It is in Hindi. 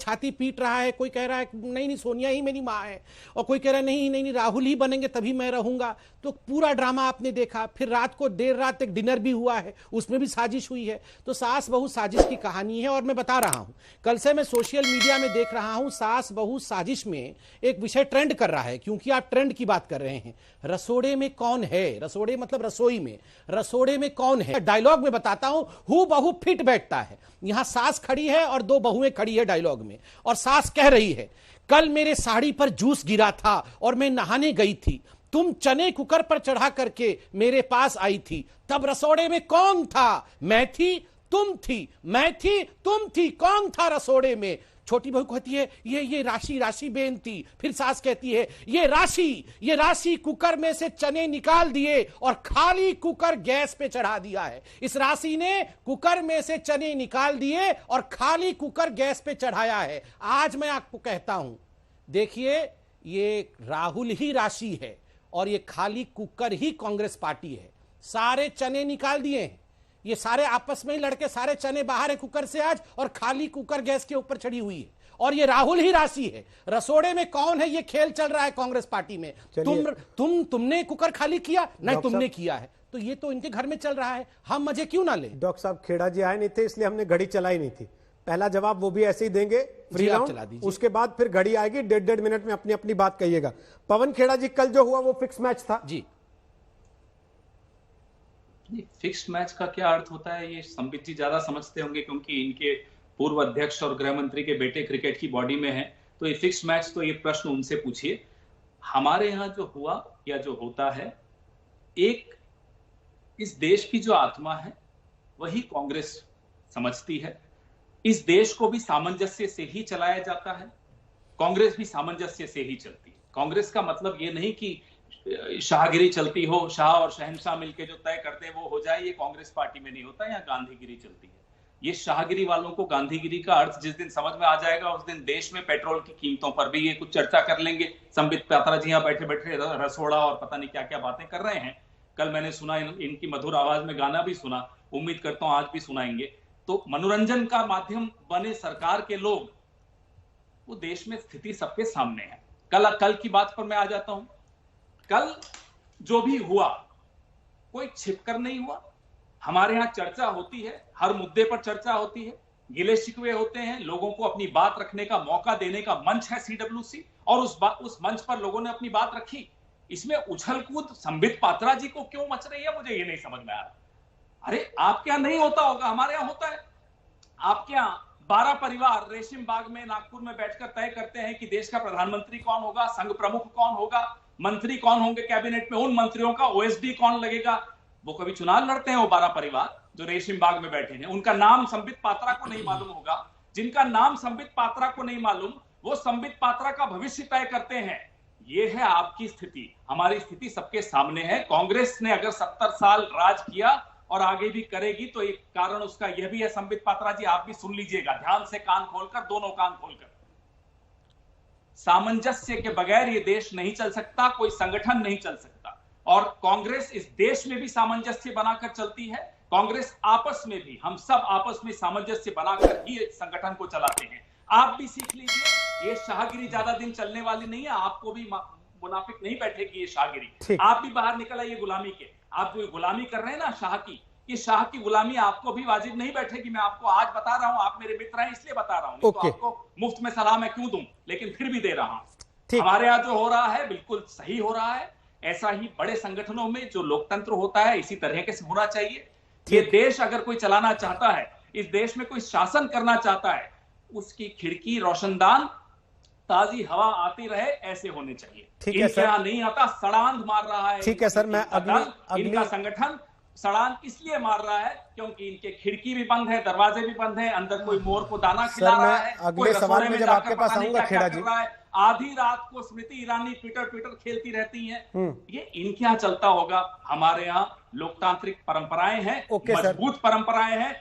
छाती पीट रहा है, कोई कह रहा है नहीं नहीं सोनिया ही मेरी माँ है, और कोई कह रहा है नहीं नहीं नहीं राहुल ही बनेंगे तभी मैं रहूंगा। तो पूरा ड्रामा आपने देखा। फिर रात को देर रात तक डिनर भी हुआ है, उसमें भी साजिश हुई है। तो सास बहू साजिश की कहानी है। और मैं बता रहा हूं, कल से मैं सोशल मीडिया में देख रहा हूं सास बहू साजिश में एक विषय ट्रेंड कर रहा है, क्योंकि आप ट्रेंड की बात कर रहे हैं। रसोड़े में कौन है, रसोड़े मतलब रसोई में, रसोड़े में कौन है। डायलॉग में बताता हूं, हु बहू फिट बैठता है। यहां सास खड़ी है और दो बहुएं खड़ी है डायलॉग में, और सास कह रही है कल मेरे साड़ी पर जूस गिरा था और मैं नहाने गई थी, तुम चने कुकर पर चढ़ा करके मेरे पास आई थी, तब रसोड़े में कौन था, मैं थी तुम थी, मैं थी तुम थी, कौन था रसोड़े में। छोटी बहू कहती है ये राशि राशि बेनती। फिर सास कहती है ये राशि कुकर में से चने निकाल दिए और खाली कुकर गैस पे चढ़ा दिया है। इस राशि ने कुकर में से चने निकाल दिए और खाली कुकर गैस पे चढ़ाया है। आज मैं आपको कहता हूं, देखिए ये राहुल ही राशि है और ये खाली कुकर ही कांग्रेस पार्टी है। सारे चने निकाल दिए हैं, ये सारे आपस में ही लड़के, सारे चने बाहर है कुकर से आज, और खाली कुकर गैस के ऊपर चढ़ी हुई है। और ये राहुल ही राशि है। रसोड़े में कौन है, ये खेल चल रहा है कांग्रेस पार्टी में। तुमने कुकर खाली किया, नहीं तुमने किया है, तो ये तो इनके घर में चल रहा है, हम मजे क्यों ना लें। डॉक्टर साहब खेड़ा जी आए नहीं थे, इसलिए हमने घड़ी चलाई नहीं थी। पहला जवाब वो भी ऐसे ही देंगे, फ्री राउंड, उसके बाद फिर घड़ी आएगी, 1.5 मिनट में अपनी अपनी बात कहिएगा। पवन खेड़ा जी, कल जो हुआ वो फिक्स मैच था जी। फिक्स्ड मैच का क्या अर्थ होता है ये संबित जी ज्यादा समझते होंगे, क्योंकि इनके पूर्व अध्यक्ष और गृह मंत्री के बेटे क्रिकेट की बॉडी में है, तो ये फिक्स्ड मैच, तो ये प्रश्न उनसे पूछिए। हमारे यहाँ जो हुआ या जो होता है, एक इस देश की जो आत्मा है वही कांग्रेस समझती है। इस देश को भी सामंजस्य से ही चलाया जाता है, कांग्रेस भी सामंजस्य से ही चलती है। कांग्रेस का मतलब ये नहीं कि शाहगिरी चलती हो, शाह और शहंशाह मिलके जो तय करते हैं वो हो जाए, ये कांग्रेस पार्टी में नहीं होता। यहाँ गांधीगिरी चलती है। ये शाहगिरी वालों को गांधीगिरी का अर्थ जिस दिन समझ में आ जाएगा, उस दिन देश में पेट्रोल की कीमतों पर भी ये कुछ चर्चा कर लेंगे। संबित पात्रा जी यहाँ बैठे बैठे रसोड़ा और पता नहीं क्या क्या बातें कर रहे हैं। कल मैंने सुना, इनकी मधुर आवाज में गाना भी सुना, उम्मीद करता हूं आज भी सुनाएंगे। तो मनोरंजन का माध्यम बने सरकार के लोग, वो देश में स्थिति सबके सामने है। कल की बात पर मैं आ जाता हूं। कल जो भी हुआ कोई छिपकर नहीं हुआ। हमारे यहां चर्चा होती है, हर मुद्दे पर चर्चा होती है, गिले शिकवे होते हैं, लोगों को अपनी बात रखने का मौका देने का मंच है सीडब्ल्यूसी, और उस मंच पर लोगों ने अपनी बात रखी। इसमें उछल कूद संबित पात्रा जी को क्यों मच रही है, मुझे ये नहीं समझ में आ रहा। अरे आपके यहां नहीं होता होगा, हमारे यहां होता है। आपके यहां 12 परिवार रेशिम बाग में नागपुर में बैठकर तय करते हैं कि देश का प्रधानमंत्री कौन होगा, संघ प्रमुख कौन होगा, मंत्री कौन होंगे कैबिनेट में, उन मंत्रियों का ओएसडी कौन लगेगा। वो कभी चुनाव लड़ते हैं वो 12 परिवार जो रेशिम बाग में बैठे हैं। उनका नाम संबित पात्रा को नहीं मालूम होगा। जिनका नाम संबित पात्रा को नहीं मालूम, वो संबित पात्रा का भविष्य तय करते हैं। ये है आपकी स्थिति। हमारी स्थिति सबके सामने है। कांग्रेस ने अगर 70 साल राज किया और आगे भी करेगी, तो एक कारण उसका यह भी है संबित पात्रा जी, आप भी सुन लीजिएगा ध्यान से, कान खोलकर, दोनों कान खोलकर। सामंजस्य के बगैर ये देश नहीं चल सकता, कोई संगठन नहीं चल सकता। और कांग्रेस इस देश में भी सामंजस्य बनाकर चलती है। कांग्रेस आपस में भी, हम सब आपस में सामंजस्य बनाकर ही संगठन को चलाते हैं। आप भी सीख लीजिए, ये शाहगिरी ज्यादा दिन चलने वाली नहीं है। आपको भी मुनाफिक नहीं बैठेगी ये शाहगिरी। आप भी बाहर निकल आइए गुलामी के। आप जो गुलामी कर रहे हैं ना शाह की, ये शाह की गुलामी आपको भी वाजिब नहीं बैठेगी। मैं आपको आज बता रहा हूं, आप मेरे मित्र हैं इसलिए बता रहा हूं, नहीं तो आपको मुफ्त में सलाह मैं क्यों दूं, लेकिन फिर भी दे रहा हूं। हमारे यहाँ जो हो रहा है बिल्कुल सही हो रहा है। ऐसा ही बड़े संगठनों में जो लोकतंत्र होता है इसी तरह के से होना चाहिए। ये देश अगर कोई चलाना चाहता है, इस देश में कोई शासन करना चाहता है, उसकी खिड़की रोशनदान, ताजी हवा आती रहे, ऐसे होने चाहिए। ठीक है सर, नहीं आता, सड़ांध मार रहा है। ठीक है सर, मैं इनका संगठन सड़ांध इसलिए मार रहा है क्योंकि इनके खिड़की भी बंद है, दरवाजे भी बंद है, अंदर कोई मोर को दाना खिला रहा है। अगले सवाल में जब आपके पास आऊंगा खेड़ा जी, आधी रात को स्मृति ईरानी ट्विटर खेलती रहती हैं। ये इनके यहाँ चलता होगा। हमारे यहाँ लोकतांत्रिक परंपराएं हैं, मजबूत परंपराएं हैं,